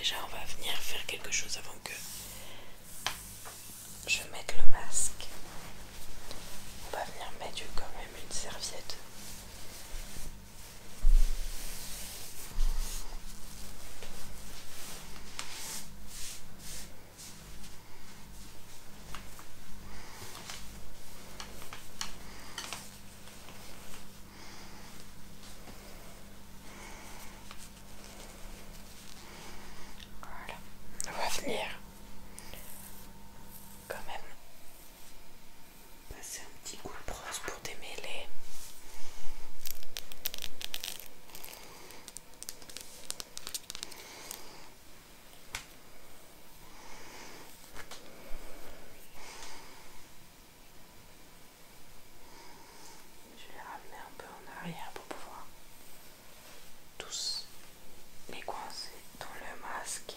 déjà on va venir faire quelque chose avant que je mette le masque. On va venir mettre quand même une serviette. Voilà, on va venir quand même passer un petit coup de brosse pour démêler. Je vais les ramener un peu en arrière pour pouvoir tous les coincer dans le masque.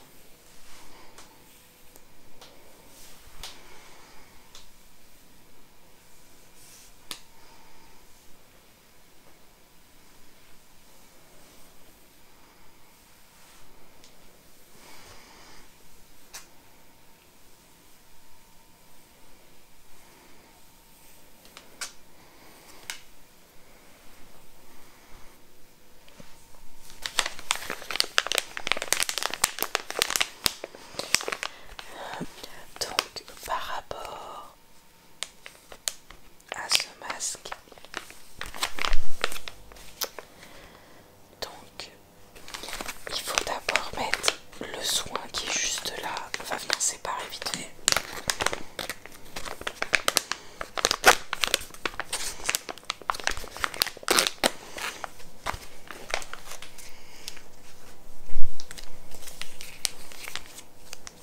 Donc par rapport à ce masque, donc il faut d'abord mettre le soin qui est juste là. On va venir séparer vite fait.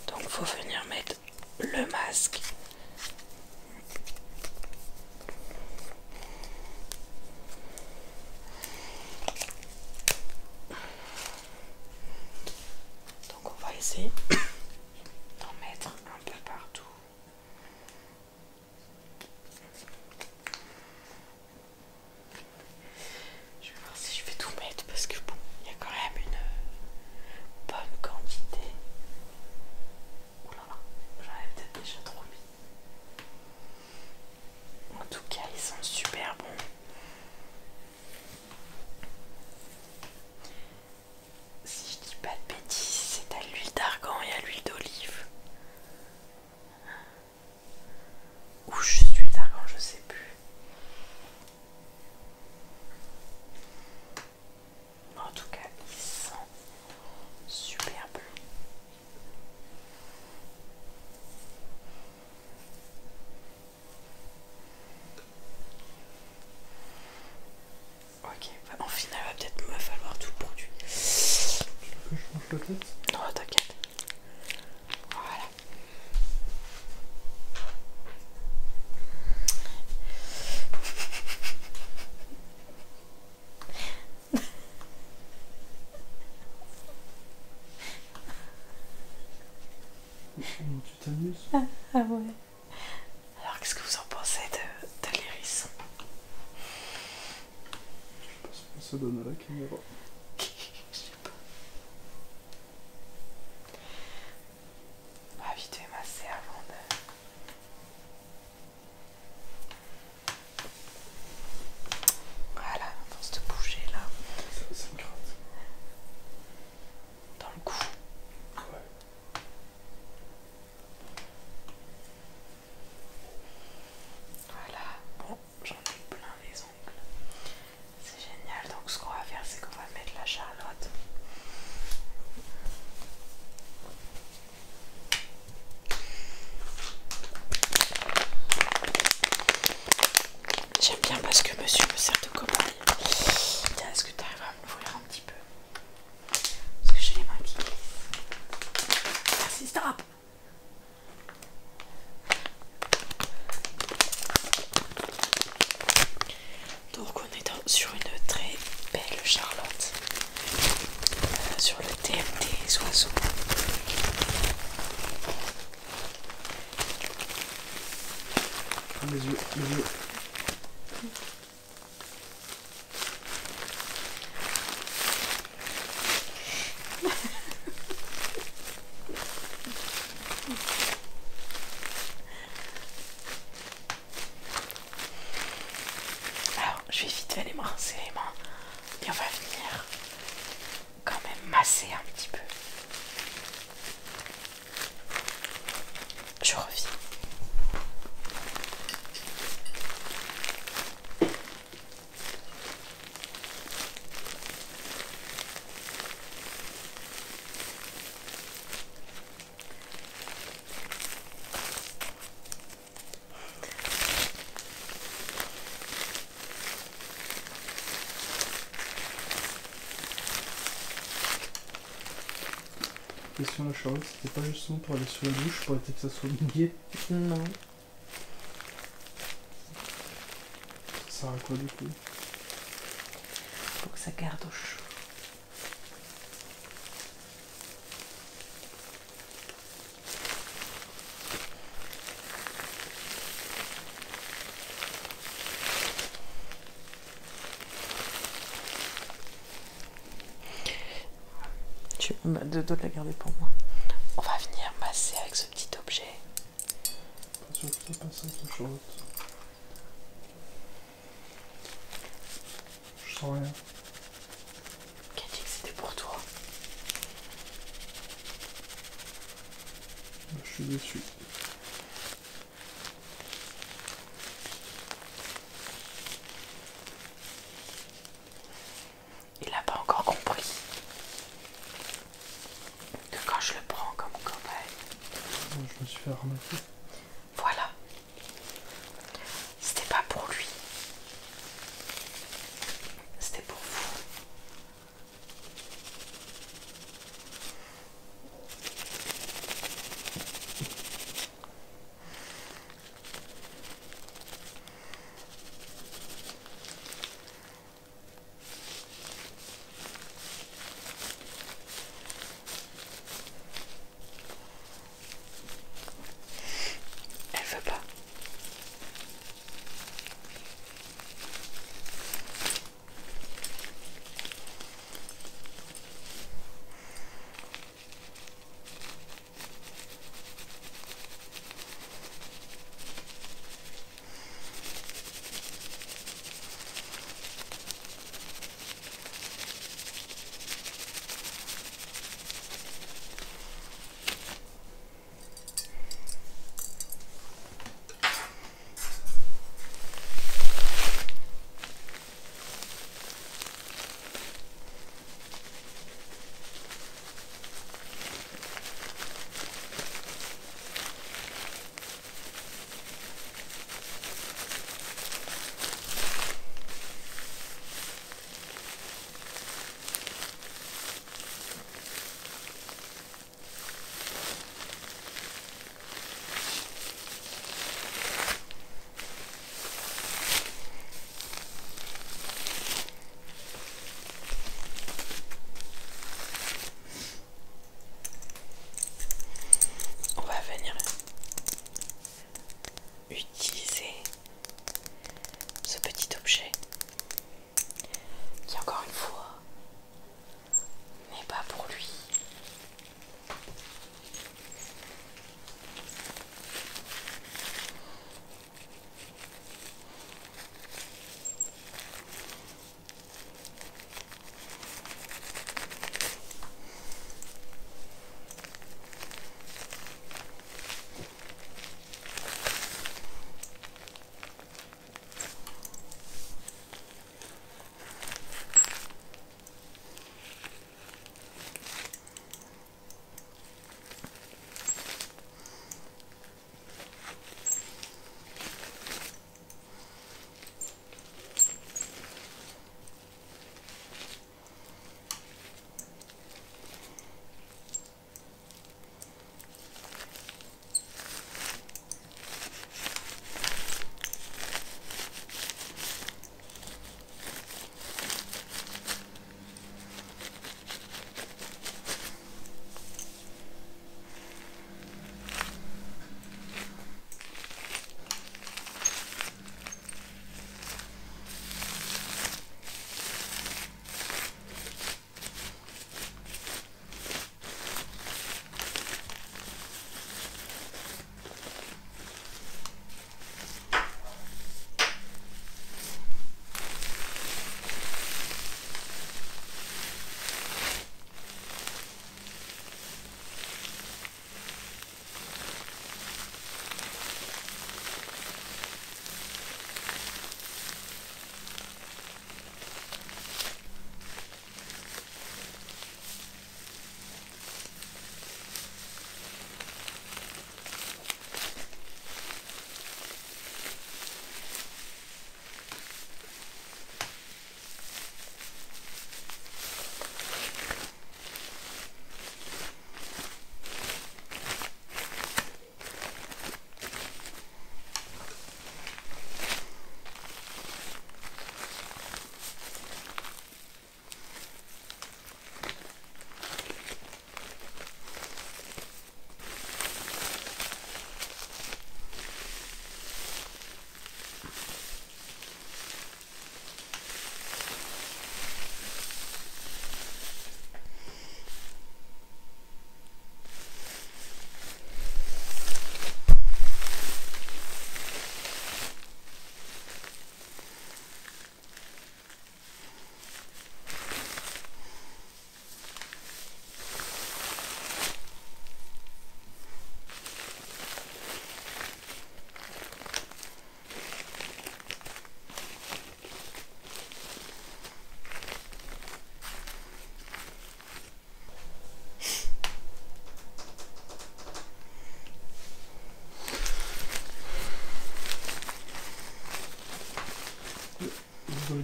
Donc il faut venir mettre le masque. Donc on va essayer d'en mettre un peu partout. Je vais voir si je vais tout mettre parce que bon, il y a quand même une bonne quantité. Oulala, j'en ai peut-être déjà trop mis. En tout cas, ils sont super bons. Si je dis pas de bêtises, c'est à l'huile d'argan et à l'huile d'olive. Ou juste l'huile d'argan, je sais plus. En tout cas, ils sont super bons. Ok, en final, il va peut-être me falloir tout le produit. Que je change la tête? Non, t'inquiète. Voilà. Tu t'amuses? Ah ouais. Alors, qu'est-ce que vous en pensez de l'hérisson? Je sais pas ce que ça donne à la caméra. Je sais pas. On va vite fait masser avant de... Voilà, dans cette bouger là, Ça me gratte. dans le cou. Ouais. Voilà, bon, j'en ai plein les ongles. C'est génial, donc ce qu'on va faire, c'est qu'on va mettre la Charlotte. J'aime bien parce que monsieur me sert de cobaye. Tiens, est-ce que tu arrives à m'ouvrir un petit peu? Parce que j'ai les mains qui glissent. Merci, stop! Donc on est sur une très belle Charlotte. Sur le thème des oiseaux. Les yeux, les yeux. question la Charlotte, c'était pas justement pour aller sur la douche, pour éviter que ça soit mouillé. Non. Ça sert à quoi du coup? Pour que ça garde au chaud. Tu de la garder pour moi. On va venir masser avec ce petit objet. Pas sûr que ça passe avec la Charlotte. Je sens rien. Qui a dit que c'était pour toi? Bah, je suis déçu. Il a pas encore compris que quand je le prends comme cobaye, Je me suis fait arnaquer. voilà, c'était pas pour lui, c'était pour vous. Elle veut pas. On va venir utiliser ce petit objet qui, encore une fois, n'est pas pour lui.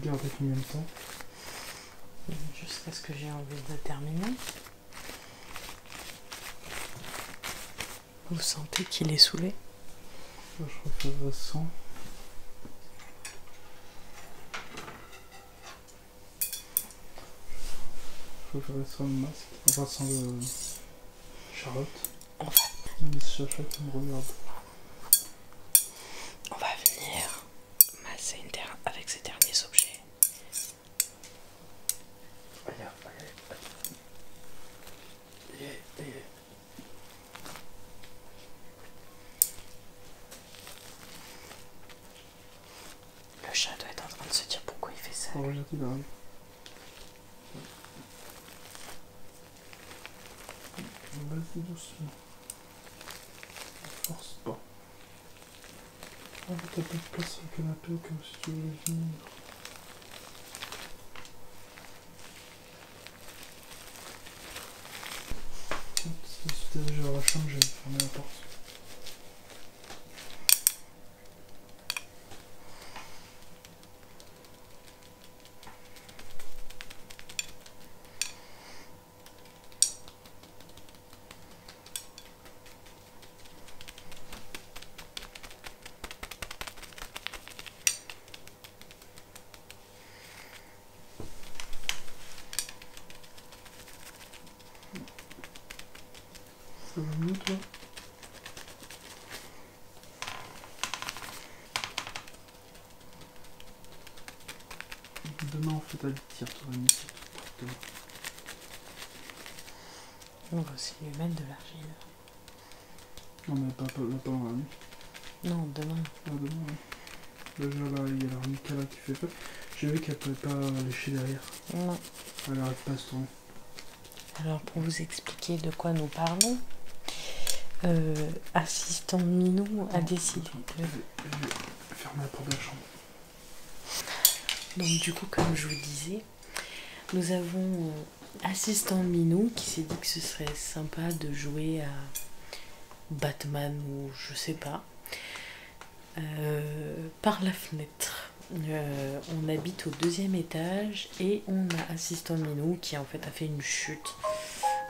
garder combien de temps? Jusqu'à ce que j'ai envie de terminer. Vous sentez qu'il est saoulé? Je referai 100. Je ferai sans le masque, enfin sans le Charlotte. On va Mais Chacha qui me regarde. venir masser avec ces derniers objets. Le chat doit être en train de se dire pourquoi il fait ça. Oh, regarde, il arrive. Vas-y doucement. Force pas. Oh, t'as pas de place sur le canapé au cas où si tu veux venir. Si tu dirigé vers la chambre, j'ai fermé la porte. Ça va mieux toi? Demain on fait ta litière, tu vas mettre tout demain. On va aussi lui mettre de l'argile. Non mais pas dans la nuit. Non, demain. Ah demain ouais. Déjà là il y a la Nika là qui fait peur. J'ai vu qu'elle pouvait pas lécher derrière. Non. Elle arrête pas à se tourner. Alors pour vous expliquer de quoi nous parlons, assistant Minou a décidé de... Je vais fermer la porte de la chambre. Donc du coup, comme je vous disais, nous avons assistant Minou qui s'est dit que ce serait sympa de jouer à Batman ou je sais pas, par la fenêtre. On habite au 2e étage et on a assistant Minou qui en fait a fait une chute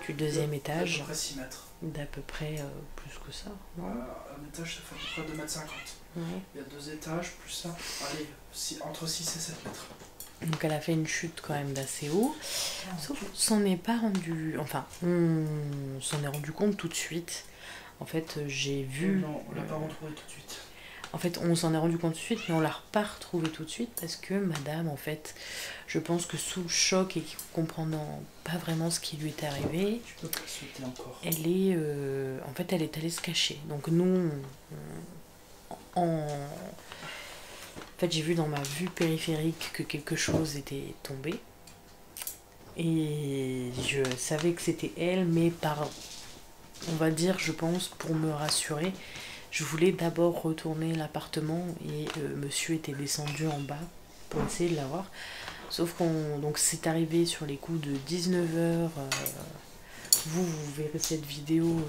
du 2e étage. D'à peu près 6 mètres. D'à peu près plus que ça. Non Un étage ça fait à peu près 2,50 m. Ouais. Il y a 2 étages plus ça. Allez, entre 6 et 7 mètres. Donc elle a fait une chute quand même d'assez haut. Sauf qu'on s'en est pas rendu... Enfin, on s'en est rendu compte tout de suite. En fait, j'ai vu... Non, on l'a pas retrouvé tout de suite. En fait, on s'en est rendu compte tout de suite, mais on l'a pas retrouvé tout de suite parce que madame, en fait, je pense que sous le choc et comprenant pas vraiment ce qui lui est arrivé, Tu peux pas sauter encore. elle est... en fait, elle est allée se cacher. Donc nous, en fait, j'ai vu dans ma vue périphérique que quelque chose était tombé. Et je savais que c'était elle, mais par, on va dire, je pense, pour me rassurer, je voulais d'abord retourner l'appartement et monsieur était descendu en bas pour essayer de la voir. Sauf donc c'est arrivé sur les coups de 19 h. Vous verrez cette vidéo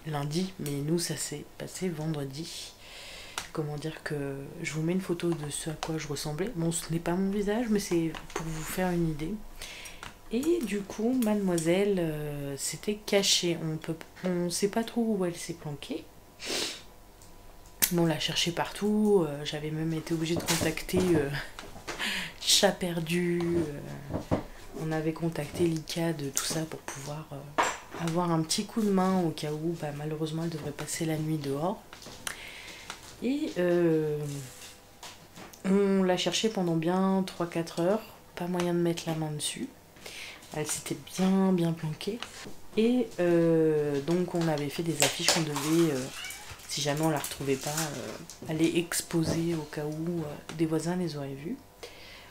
lundi, mais nous ça s'est passé vendredi. Comment dire que je vous mets une photo de ce à quoi je ressemblais. Bon, ce n'est pas mon visage, mais c'est pour vous faire une idée. Et du coup, mademoiselle s'était cachée. On sait pas trop où elle s'est planquée. Bon, on l'a cherchée partout. J'avais même été obligée de contacter Chat Perdu. On avait contacté l'ICAD, tout ça pour pouvoir avoir un petit coup de main au cas où malheureusement elle devrait passer la nuit dehors. Et on l'a cherchée pendant bien 3-4 heures, pas moyen de mettre la main dessus. Elle s'était bien planquée. Et donc on avait fait des affiches qu'on devait, si jamais on la retrouvait pas, aller exposer au cas où des voisins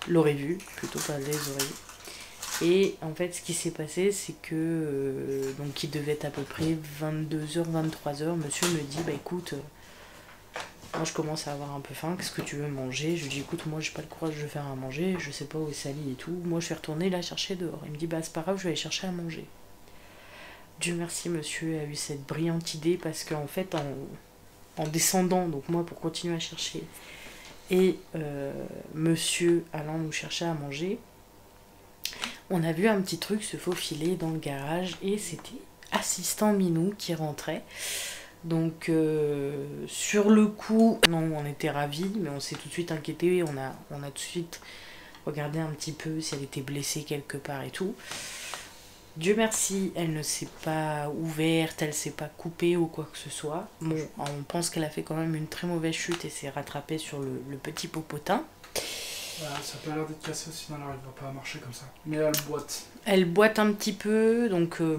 l'auraient vue, plutôt pas les auraient vus. Et en fait ce qui s'est passé c'est que, donc il devait être à peu près 22 h, 23 h, monsieur me dit écoute, moi je commence à avoir un peu faim, qu'est-ce que tu veux manger? Je lui dis écoute, moi j'ai pas le courage de faire à manger, je sais pas où est Sally et tout, moi je vais retourner la chercher dehors. Il me dit c'est pas grave, je vais aller chercher à manger. Dieu merci, monsieur a eu cette brillante idée parce qu'en fait en descendant, donc moi pour continuer à chercher, et monsieur allant nous chercher à manger, on a vu un petit truc se faufiler dans le garage et c'était assistant Minou qui rentrait. Donc sur le coup, non, on était ravis, mais on s'est tout de suite inquiété, on a tout de suite regardé un petit peu si elle était blessée quelque part et tout. Dieu merci, elle ne s'est pas ouverte, elle s'est pas coupée ou quoi que ce soit. Bon, on pense qu'elle a fait quand même une très mauvaise chute et s'est rattrapée sur le petit popotin. Ça a pas l'air d'être cassé, sinon elle va pas marcher comme ça. Mais elle boite. Elle boite un petit peu, donc elle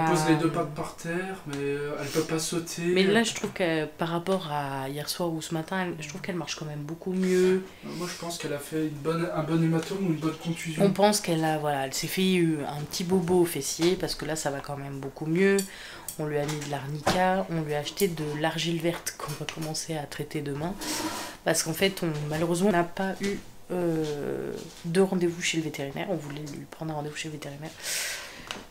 pose les deux pattes par terre, mais elle peut pas sauter. Mais là, je trouve que par rapport à hier soir ou ce matin, je trouve qu'elle marche quand même beaucoup mieux. Moi, je pense qu'elle a fait un bon hématome ou une bonne contusion. On pense qu'elle a, voilà, elle s'est fait un petit bobo au fessier, parce que là, ça va quand même beaucoup mieux. On lui a mis de l'arnica, on lui a acheté de l'argile verte qu'on va commencer à traiter demain. Parce qu'en fait, malheureusement, on n'a pas eu de rendez-vous chez le vétérinaire. On voulait lui prendre un rendez-vous chez le vétérinaire.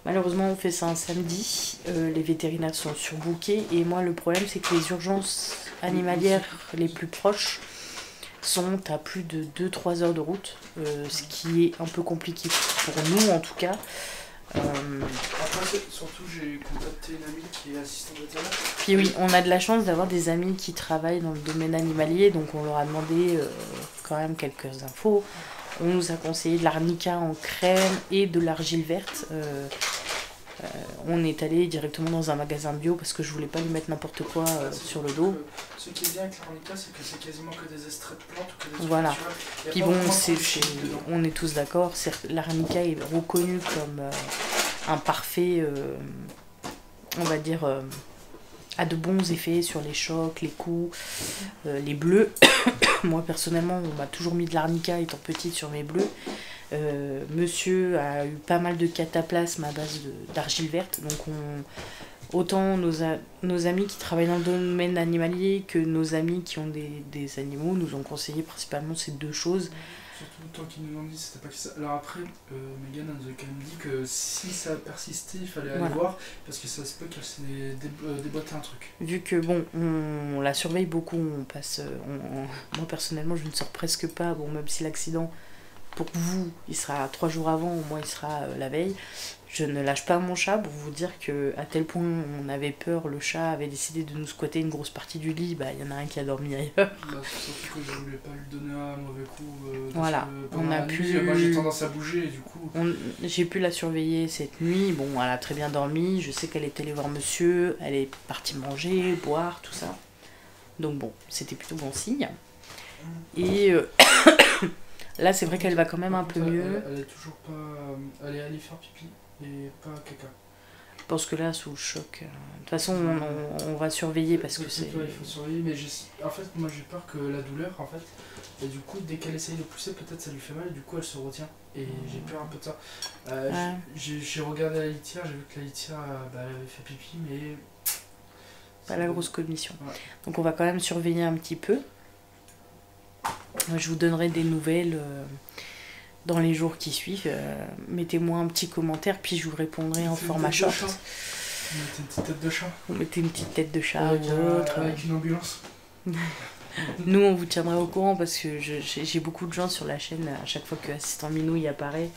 Malheureusement, on fait ça un samedi. Les vétérinaires sont surbookés. Et moi, le problème, c'est que les urgences animalières les plus proches sont à plus de 2-3 heures de route. Ce qui est un peu compliqué pour nous, en tout cas. Après, surtout, j'ai contacté une amie qui est assistante vétérinaire. Puis oui, on a de la chance d'avoir des amis qui travaillent dans le domaine animalier, donc on leur a demandé quand même quelques infos. On nous a conseillé de l'arnica en crème et de l'argile verte. On est allé directement dans un magasin bio parce que je voulais pas lui mettre n'importe quoi sur le dos. Ce qui est bien avec l'arnica, c'est que c'est quasiment que des extraits de plantes ou que des trucs voilà. naturels. Puis bon, on est tous d'accord, l'arnica est reconnu comme un parfait, on va dire, a de bons effets sur les chocs, les coups, les bleus. Moi personnellement, on m'a toujours mis de l'arnica étant petite sur mes bleus. Monsieur a eu pas mal de cataplasmes à base d'argile verte, donc autant nos amis qui travaillent dans le domaine animalier que nos amis qui ont des animaux nous ont conseillé principalement ces deux choses. Surtout le temps qu'ils nous ont dit, c'était pas que ça. Alors après, Megan nous a quand même dit que si ça persistait, il fallait aller voir, parce que ça se peut qu'elle s'est déboîté un truc. Vu que bon, on la surveille beaucoup, on passe. Moi personnellement, je ne sors presque pas, bon, même si l'accident, pour vous, il sera 3 jours avant, moi il sera la veille. Je ne lâche pas mon chat pour vous dire que à tel point on avait peur, le chat avait décidé de nous squatter une grosse partie du lit, bah il y en a un qui a dormi ailleurs. Surtout que je ne voulais pas lui donner un mauvais coup. Voilà, on a pu. Moi j'ai tendance à bouger et du coup. J'ai pu la surveiller cette nuit, bon elle a très bien dormi, je sais qu'elle est allée voir monsieur, elle est partie manger, boire, tout ça. Donc bon, c'était plutôt bon signe. Et là c'est vrai qu'elle va quand même un peu mieux. Elle est toujours pas. Elle est allée faire pipi. Et pas caca. Je pense que là, sous le choc. De toute façon, on va surveiller parce que c'est. Il faut surveiller, mais en fait, moi j'ai peur que la douleur, en fait, et du coup, dès qu'elle essaye de pousser, peut-être ça lui fait mal, et du coup, elle se retient. Et j'ai peur un peu de ça. J'ai regardé la litière, j'ai vu que la litière, elle avait fait pipi, mais. Pas la grosse commission. Ouais. Donc, on va quand même surveiller un petit peu. Moi, je vous donnerai des nouvelles. Dans les jours qui suivent, mettez-moi un petit commentaire, puis je vous répondrai en format short. On mettait une petite tête de chat. On mettait une petite tête de chat avec, ou autre. Avec une ambulance. Nous, on vous tiendra au courant parce que j'ai beaucoup de gens sur la chaîne, à chaque fois que Assistant Minou y apparaît,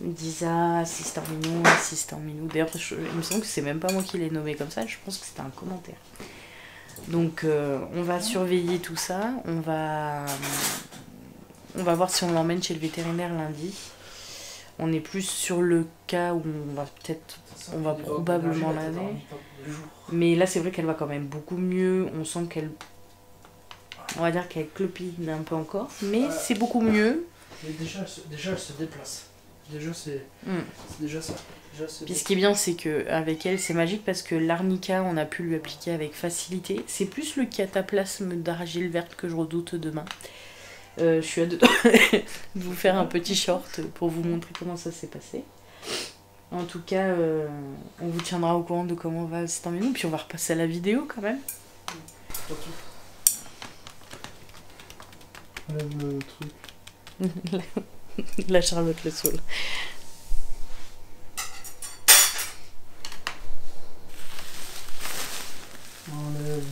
ils me disent ah, Assistant Minou, Assistant Minou. D'ailleurs, il me semble que c'est même pas moi qui l'ai nommé comme ça, je pense que c'était un commentaire. Donc, on va surveiller tout ça, on va voir si on l'emmène chez le vétérinaire lundi. On est plus sur le cas où on va probablement l'amener. Mais là, c'est vrai qu'elle va quand même beaucoup mieux. On sent on va dire qu'elle clopine un peu encore, mais c'est beaucoup mieux. Mais déjà, elle se déplace. Déjà, c'est déjà ça. Puis ce qui est bien, c'est qu'avec elle, c'est magique parce que l'arnica, on a pu lui appliquer avec facilité. C'est plus le cataplasme d'argile verte que je redoute demain. Je suis à deux de vous faire un petit short pour vous montrer comment ça s'est passé. En tout cas, on vous tiendra au courant de comment va Assistant Minou, puis on va repasser à la vidéo quand même. Le truc. La Charlotte Le Saule. Enlève.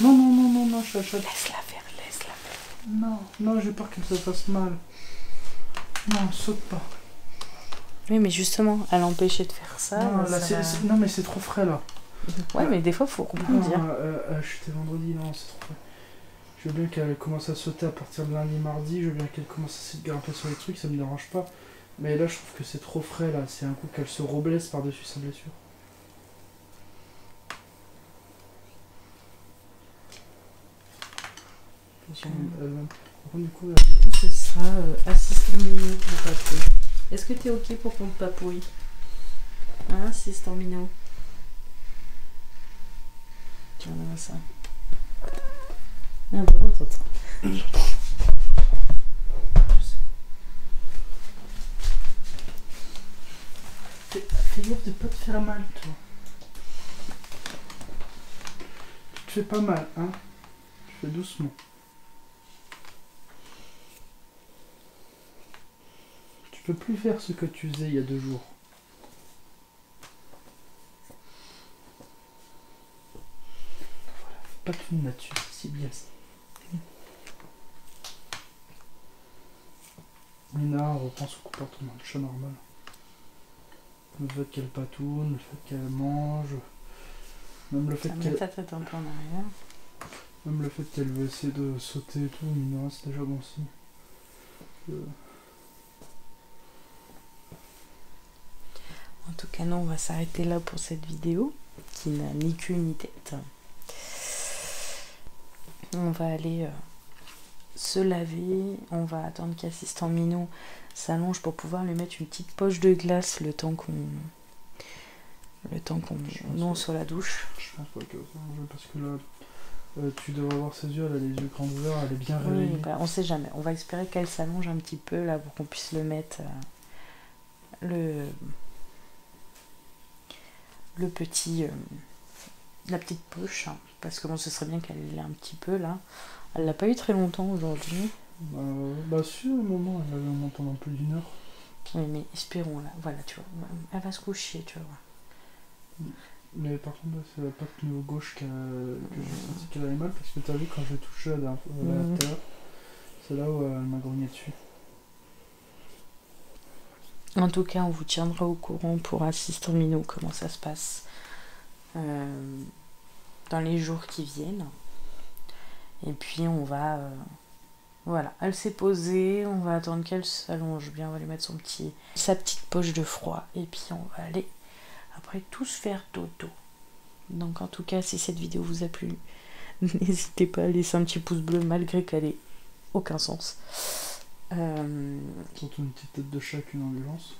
Non, chachotte. Laisse-la faire. Non, non, j'ai peur qu'elle se fasse mal. Non, saute pas. Oui, mais justement, à l'empêcher de faire ça. Non, là, ça va... non mais c'est trop frais là. Ouais, mais des fois, faut rebondir. J'étais vendredi, non, c'est trop frais. Je veux bien qu'elle commence à sauter à partir de lundi, mardi. Je veux bien qu'elle commence à se grimper sur les trucs, ça me dérange pas. Mais là, je trouve que c'est trop frais là. C'est un coup qu'elle se reblesse par-dessus sa blessure. Du coup, ce sera assistant minot pour papouille. Est-ce que t'es ok pour qu'on te papouille? Hein, assistant minot? Tiens, on a ça. Ah bon, attends. Fais gaffe de pas te faire mal, toi. Tu te fais pas mal, hein? Tu fais doucement. Tu peux plus faire ce que tu faisais il y a 2 jours. Voilà, pas que une nature, c'est bien ça. Lina reprend son comportement de chat normal. Le fait qu'elle patoune, le fait qu'elle mange, même le fait qu'elle... ta tête un peu en arrière. Même le fait qu'elle veut essayer de sauter et tout, Lina, c'est déjà bon signe. En tout cas, non, on va s'arrêter là pour cette vidéo qui n'a ni queue ni tête. On va aller se laver. On va attendre qu'assistant minot s'allonge pour pouvoir lui mettre une petite poche de glace le temps qu'on nous soit à la douche. Je pense pas qu'elle va s'allonger parce que là, tu devrais voir ses yeux, elle a les yeux grands ouverts, elle est bien réveillée. Oui, bah, on sait jamais. On va espérer qu'elle s'allonge un petit peu là pour qu'on puisse le mettre le petit la petite poche, hein, parce que bon, ce serait bien qu'elle l'ait un petit peu là. Elle l'a pas eu très longtemps aujourd'hui. Bah si, au moment, elle avait un pendant plus d'1 heure. Oui, mais espérons là. Voilà, tu vois, elle va se coucher, tu vois. Mais par contre, c'est la patte niveau gauche que j'ai senti qu'elle avait mal, parce que t'as vu quand j'ai touché à l'intérieur, c'est là où elle m'a grogné dessus. En tout cas, on vous tiendra au courant pour assistant minot comment ça se passe dans les jours qui viennent. Et puis on va voilà, elle s'est posée, on va attendre qu'elle s'allonge bien, on va lui mettre sa petite poche de froid et puis on va aller après tous faire dodo. Donc en tout cas, si cette vidéo vous a plu, n'hésitez pas à laisser un petit pouce bleu malgré qu'elle ait aucun sens. Surtout une petite tête de chat qu'une ambulance.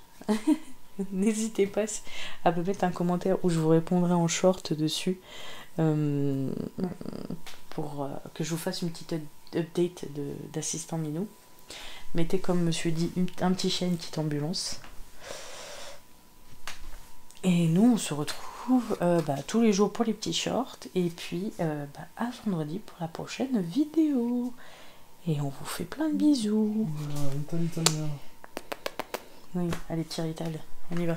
N'hésitez pas à me mettre un commentaire où je vous répondrai en short dessus pour que je vous fasse une petite update d'assistant minot. Mettez, comme monsieur dit, un petit chien, une petite ambulance. Et nous on se retrouve tous les jours pour les petits shorts et puis à vendredi pour la prochaine vidéo. Et on vous fait plein de bisous. Voilà, italien. Oui, allez, tire Ital, on y va.